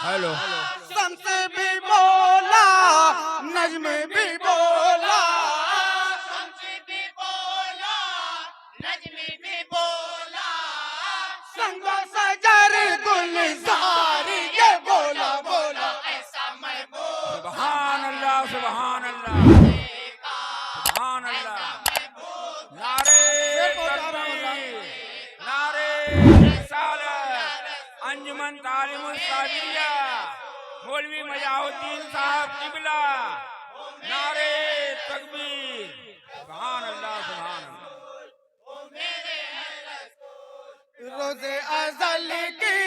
Hello. Shams भी बोला, नज्म भी बोला, शम्स भी बोला, नज्म भी बोला, संगो सजर गुलजार ये बोला बोला ऐसा महबूब सुभान अल्लाह, सुभान अल्लाह, देखा, सुभान अल्लाह। महबूब नारे तकबीर, नारे रिसालत, अंजुमन तालीमुल साबिरिया, मौलवी मजाउद्दीन साहब किबला, नारे तकबीर। सुभान अल्लाह, सुभान अल्लाह। रोज़े अज़ल की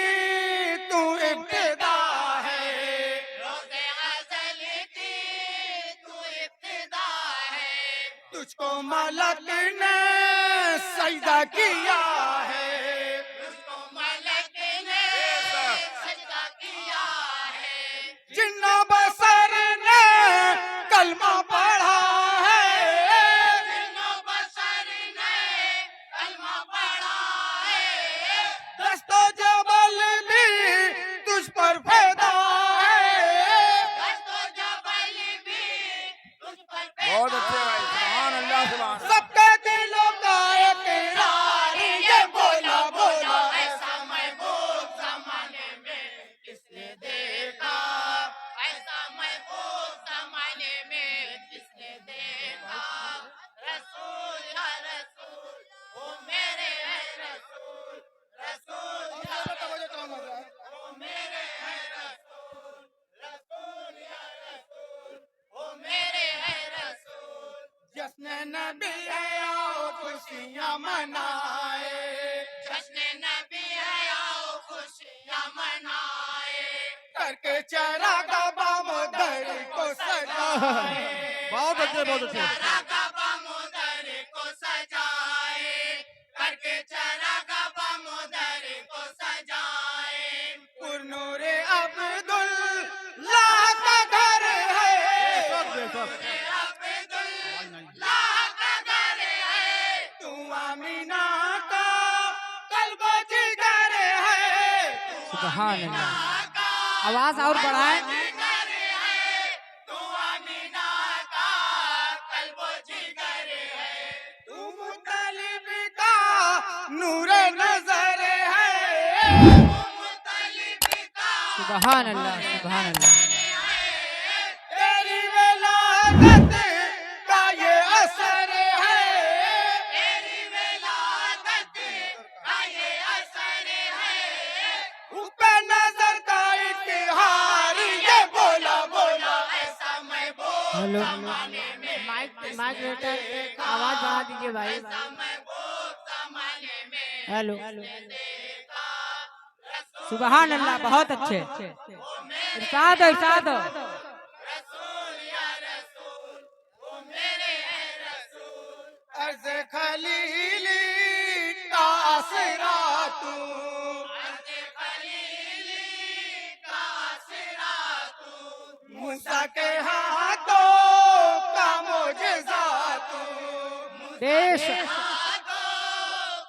तू इब्तिदा है, रोज़े अज़ल की तू इब्तिदा है, तुझको मलक ने सजदा किया है, तुझको मलक ने सजदा किया है, जिन्नो बसर ने कलमा पढ़ा है, जिन्नो बशर ने कलमा पढ़ा है, दस्तो जबल भी तुझ पर पैदा है, दस्तो जबल भी तुझ पर बहुत अच्छे भाई, सुभान अल्लाह, सुभान अल्लाह। सबके दिलों का इकरार ये बोला बोला ऐसा महबूब ज़माने में किसने देखा, ऐसा महबूब ज़माने में किसने देखा, रसूल या रसूल ओ मेरे है रसूल, रसूल या रसूल ओ मेरे है रसूल, रसूल या रसूल ओ मेरे है रसूल, जश्न नबी है आओ खुशियाँ मनाए, जश्न नबी है आओ खुशियाँ मनाए, करके चरागा बामोदर को सजाए। बहुत अच्छे बहुत अच्छे। चरागा बामोदर को सजाए, करके चरागा बामोदर को सजाए, पुरनूरे अब्दुल्लाह का घर है, अब्दुल्लाह का घर है, तू आमीना का कल्बो जिगर है, सुभान अल्लाह। का आवाज और बढ़ाएं। जिगर है, तू आमीना का कल्बो जिगर है, तू मुतलिब का नूरे नजर है, मुतलिब का सुभान अल्लाह, सुभान अल्लाह। तेरी विलादत का ये असर है, तेरी विलादत का ये असर है, ऊपर नजर का इतिहार ये बोला बोला ऐसा महबूब हेलो ज़माने में माइक माइक रेटर आवाज बढ़ा दीजिए भाई। ऐसा महबूब ज़माने में हेलो देखा, रसूल सुभान अल्लाह, बहुत अच्छे। इरशाद हो, इरशाद हो। रसूल या रसूल ओ मेरे है रसूल, अर्ज़ खलीली का आसरा तू, अर्ज़ खलीली का आसरा तू, मूसा के हाथों का मोजज़ा तू, बेशक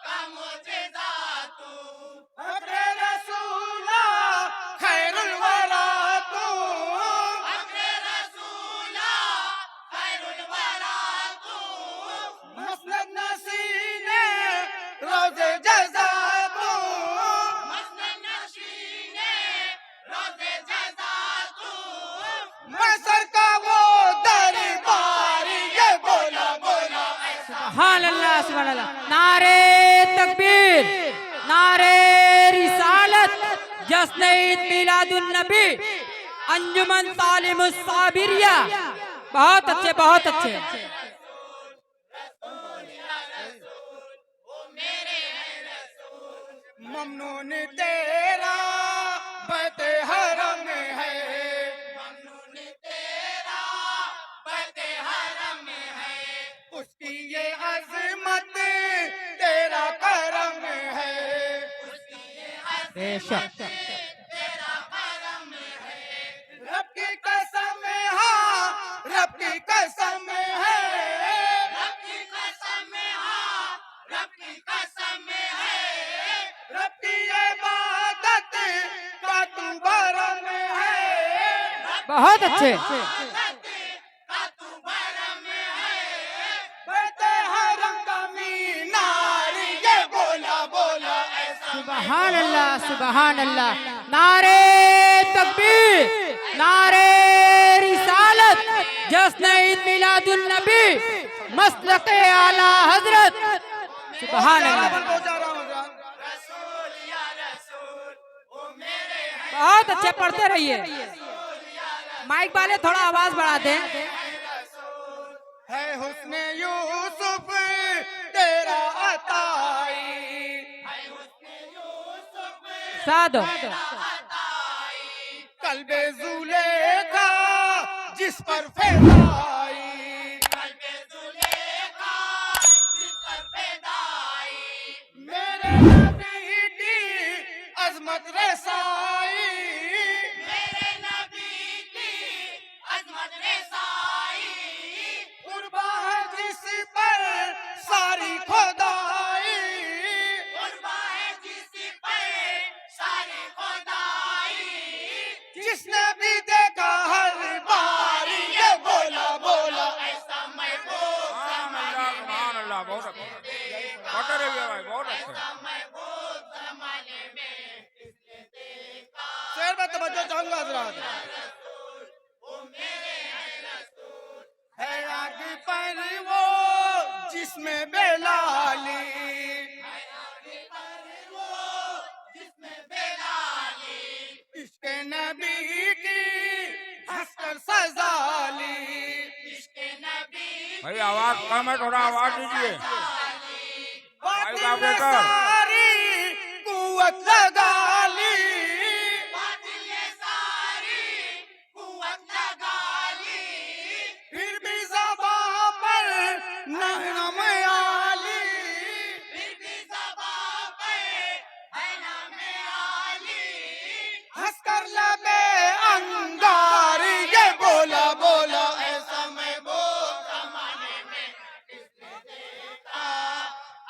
का मुझेज़ा तू, अब्रे रसूला खैरुल वरा तू, अग्रे रसूला खैरुल वरा तू, मसनद नसीने रोज़े जज़ा तू, मसनद नशीने रोज़े जज़ा तू, मसर का वो दरबार ये बोला बोला सुभान अल्लाह, सुभान अल्लाह। नारे तकबीर, नारे रिसालत, जश्न ईद मिलादुन नबी, अंजुमन तालीमुस साबिरिया। बहुत अच्छे, बहुत अच्छे। ओ मेरे है रसूल, ममनून तेरा बत हरम है, ममनून तेरा बते हरम है, उसकी ये अजमत तेरा करम है, उसकी ये हज़रत बेशक तेरा करम है, रब की कसम हाँ रब की कसम है, रब की कसम हाँ रब की कसम है, रब की इबादत का तू भरम बहुत अच्छे। का तू भरम है बहते हरम का मीनार ये बोला बोला ऐसा सुबहान अल्लाह, सुबहान अल्लाह। नारे तकबीर, नारे रिसालत, जश्न ईद मिलादुन नबी, मसलक आला हजरत। सुबहान अल्लाह। पहुंचा रहा हूँ हजरत। रसूल या रसूल ओ मेरे हैं बहुत अच्छे, पढ़ते रहिए। माइक वाले थोड़ा आवाज बढ़ा दें। है हुस्ने यूसुफ तेरा अताई साधो कल्बे जुलेखा जिस पर फैलाई कल्बे जुलेखा जिस पर पैदाई मेरे नबी की अजमत रसाई मेरे नबी की अजमत रसाई कुर्बा है जिस पर सारी खुदाई कुर्बा है जिस पर सारी खुदाई जिसने भी देखा हर बार ये बोला बोला ऐसा महबूब सुभान अल्लाह, बहुत अच्छे। पढ़ते रहिए भाई, बहुत अच्छे। महबूब जमाने में किसने देखा शेर में तवज्जो चाहूंगा हजरात वो मेरे हैं रसूल है आग पर वो जिसमें बेलाली वो जिसमें बेलाली इश्क नबी की हंसकर सजाली इश्क नबी भाई आवाज कम है, थोड़ा आवाज दीजिए। बात आप में देखो। सारी कुव्वत लगा ली बातिल ये सारी कुव्वत लगा ली फिर भी ज़बां पर नरम आली फिर भी ज़बां पर है नाम आली हंसकर लबे अंगार ये बोला बोला ऐसा महबूब जमाने में किसने देखा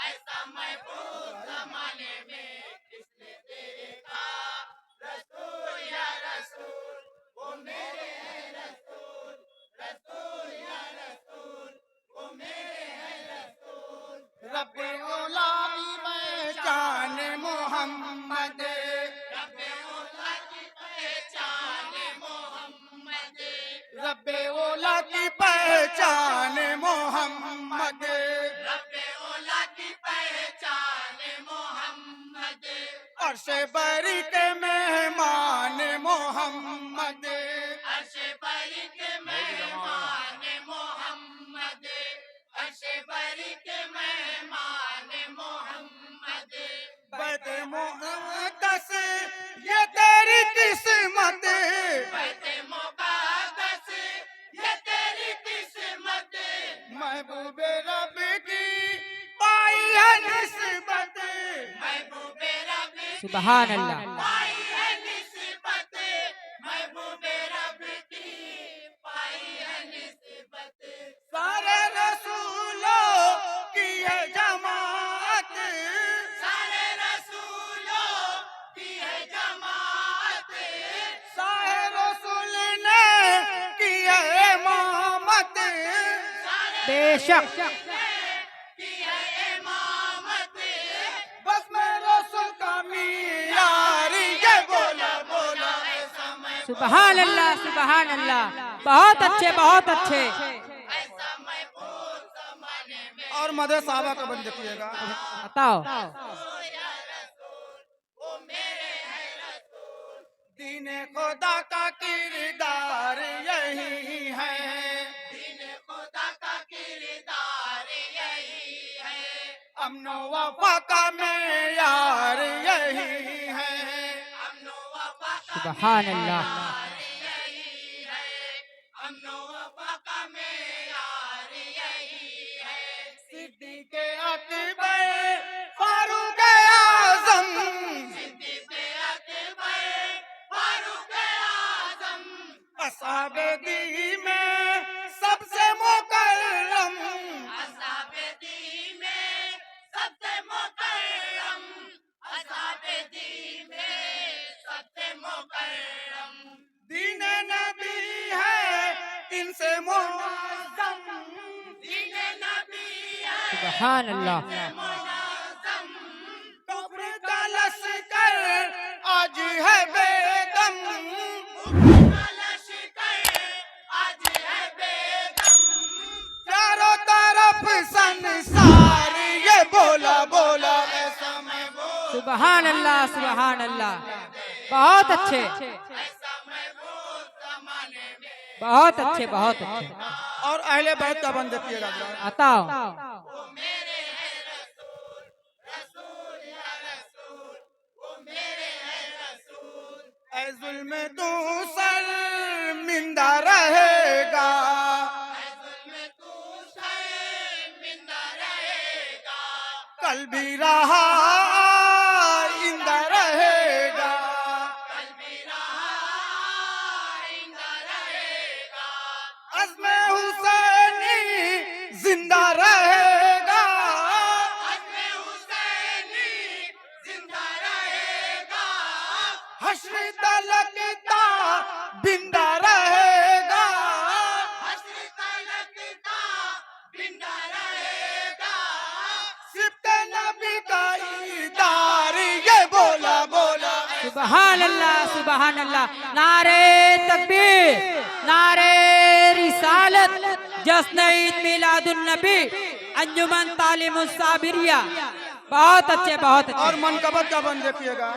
ऐसा महबूब जमाने में किसने देखा रसूल या रसूल वो मेरे हैं रसूल रसूल या रसूल वो मेरे हैं रसूल रब्बे ओलामी में जान मोहम्मद रब्बे औला की पहचान मोहम्मद रब्बे ओला की पहचान मोहम्मद रब्बे औला की पहचान मोहम्मद अर्श बरी के मेहमान मोहम्मद अर्शे बरी के मेहमान मोहम्मद अर्शे बरी के मेहमान मोहम्मद बैत मुक़द्दस ये तेरी किस्मत बैते मुक़द्दस ये तेरी किस्मत महबूब रब की पाई है निस्बत महबूबे रब की सुबहान अल्लाह। पाई है निस्बत महबूबे रब की पाई है निस्बत सारे रसूलों की है जमात सारे रसूलों की है जमात सारे रसूल ने की है इमामत बेशक की है इमामत बस मैं रसूल का मीयार ये बोला बोला ऐसा मैं सुबहान अल्लाह, सुबहान अल्लाह। बहुत अच्छे, बहुत अच्छे। ऐसा महबूब जमाने में और मदे साहबा का बंद देखिएगा बताओ। या रसूल वो मेरे हैं रसूल दीने खुदा का किरदार यही है दीन खुदा का किरदार यही है अमनो वफा का मेयार यही है अमनो वफा का सुबहान अल्लाह। यही है अमनो वफा का मेयार यही है सिद्दीक़ अकबर फारूक आज़म सिद्दीक़ अकबर फारूक आज़म असहाबे दी में सबसे मुकर्रम असाबे दी में सबसे मुकर्रम असाबे दी में सबसे मुकर्रम दीन नबी है इनसे मुनाज़म, दीने नबी है सुभान अल्लाह मुनाज़म, कुफ्र का लश्कर आज है बेदम, का लश्कर आज है बेदम, चारों तरफ संसार ये बोला बोला ऐसा मैं बोल। सुभान अल्लाह सुभान अल्लाह। बहुत अच्छे ऐसा मैं बोल ज़माने में। बहुत अच्छे बहुत अच्छे। और अहले बैत का बंद किएगा जरा। बताओ वो मेरे हैं रसूल, रसूल या रसूल, वो मेरे हैं रसूल। ऐ जुल्म तू शर्मिंदा रहेगा, में तू शर्मिंदा रहेगा, कल भी रहा इंदा रहेगा, कल भी रहा आइंदा रहेगा, अज़्मे हुसैनी जिंदा रहेगा, अज़्मे हुसैनी जिंदा रहेगा, हश्र तलकता बिंदा रहेगा, हश्र तलकता जिंदा रहेगा, सिफ्ते नबी का ईदार ये बोला बोला। सुभान अल्लाह सुभान अल्लाह। नारे तकबीर, नारे रिसालत, जश्न ईद मिलादुन नबी, अंजुमन तालीमुस साबिरिया। बहुत अच्छे बहुत और अच्छे। मनकबत का बंद देखिएगा।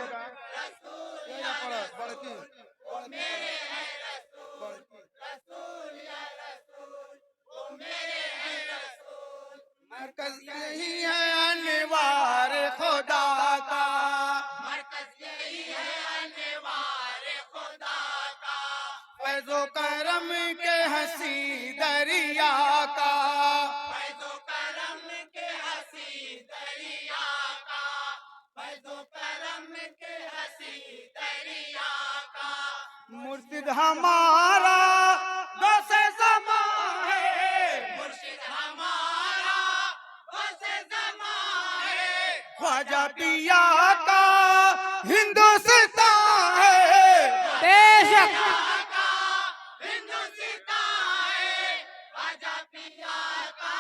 मरकज यही है अनवार खुदा का, मरकज यही है अनवार खुदा का, फैज़ो करम के हंसी दरिया का, फैज़ो करम के हंसी दरिया का, फैज़ो करम के हंसी दरिया का, मुर्शिद हमारा दोसे ज़मा है, मुर्शिद हमारा वसे ज़मा है, ख्वाजा पिया का हिंदुस्तान है, बेशक का हिंदुस्तान है, ख्वाजा पिया का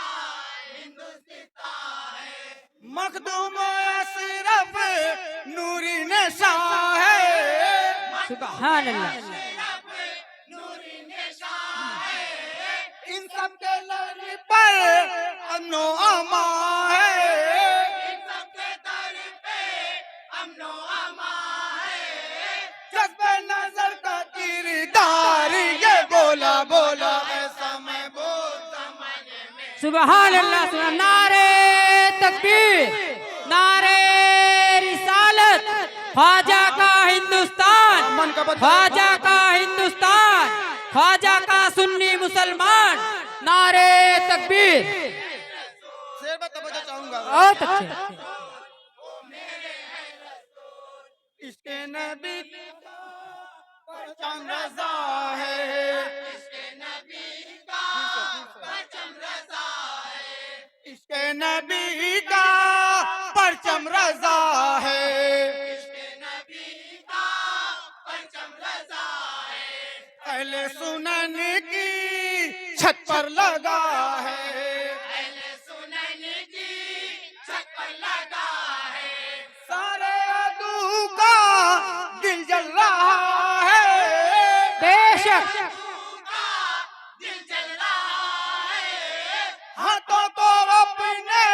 हिंदुस्तान है, मखदूम अशरफ नूरी नशा है, सुभान अल्लाह। रब नूरी निशान है, इन सब के लर पर अमनो अमा है, इन सबके दर पे अमनो अमा है, जज्बे नजर का किरदार ये बोला बोला ऐसा मैं बोल। ज़माने में सुभान अल्लाह सुभान। नारे तकबीर, नारे रिसालत, ख्वाजा का हिंदुस्तान, ख्वाजा का हिंदुस्तान, ख्वाजा का सुन्नी मुसलमान। नारे तकबीर। शेर में तवज्जो चाहूंगा। बहुत अच्छे। इसके नबी परचम रज़ा है, इसके नबी का परचम रज़ा है, इसके नबी का परचम रज़ा है, इसके नबी का परचम रज़ा है, पहले सुनन की छत पर लगा है, पहले सुनन की छत पर लगा है, सारे अदू का दिल जल रहा है, बेशक का दिल जल रहा है, हाथों को अपने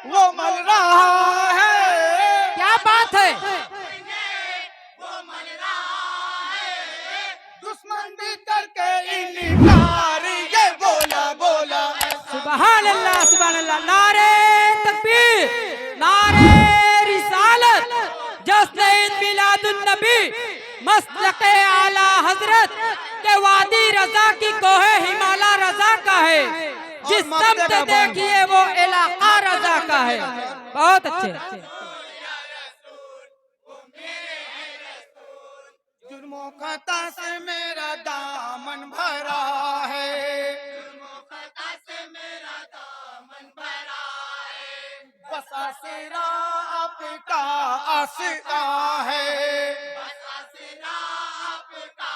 वो मल रहा है, क्या बात है। वो मन रहा है, दुश्मन भी करके इनकार ये बोला बोला सुभान अल्लाह सुभान अल्लाह। नारे तकबीर, नारे रिसालत, जश्न ईद मिलादुन नबी, मसलके आला हजरत के वादी रजा की कोहे हिमालय रजा का है, जिस समत देखिए वो इलाका रजा का है। बहुत अच्छे। जुर्मों खता से मेरा दामन भरा है, खता से मेरा दामन भरा है, बस आसरा आपका आसरा है, बस आसरा आपका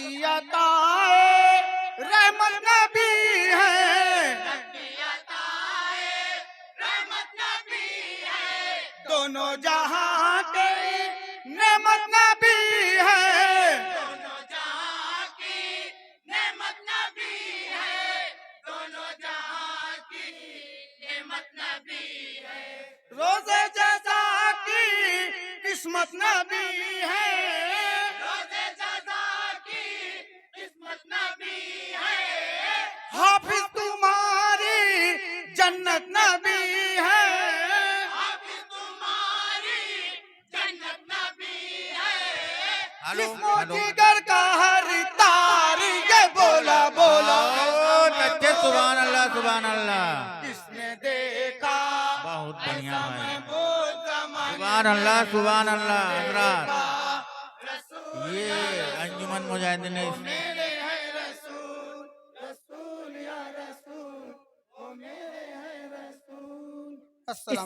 की अताए रहमत नबी है, दोनों जहां के नेमत नबी है, रोजे जजा की किस्मत नबी है, हाफिज तुम्हारी जन्नत नबी है, जिस्मों जिगर का हर तार ये बोला बोला सच्चे सुभान अल्लाह सुभान अल्लाह। किसने देखा बहुत बढ़िया भाई, वो ज़माने सुभान अल्लाह सुभान अल्लाह। हजरात का ये अंजुमन मुजाहिदीन मेरे है रसूल, रसूल या रसूल, ओ मेरे है रसूल। अस्सलाम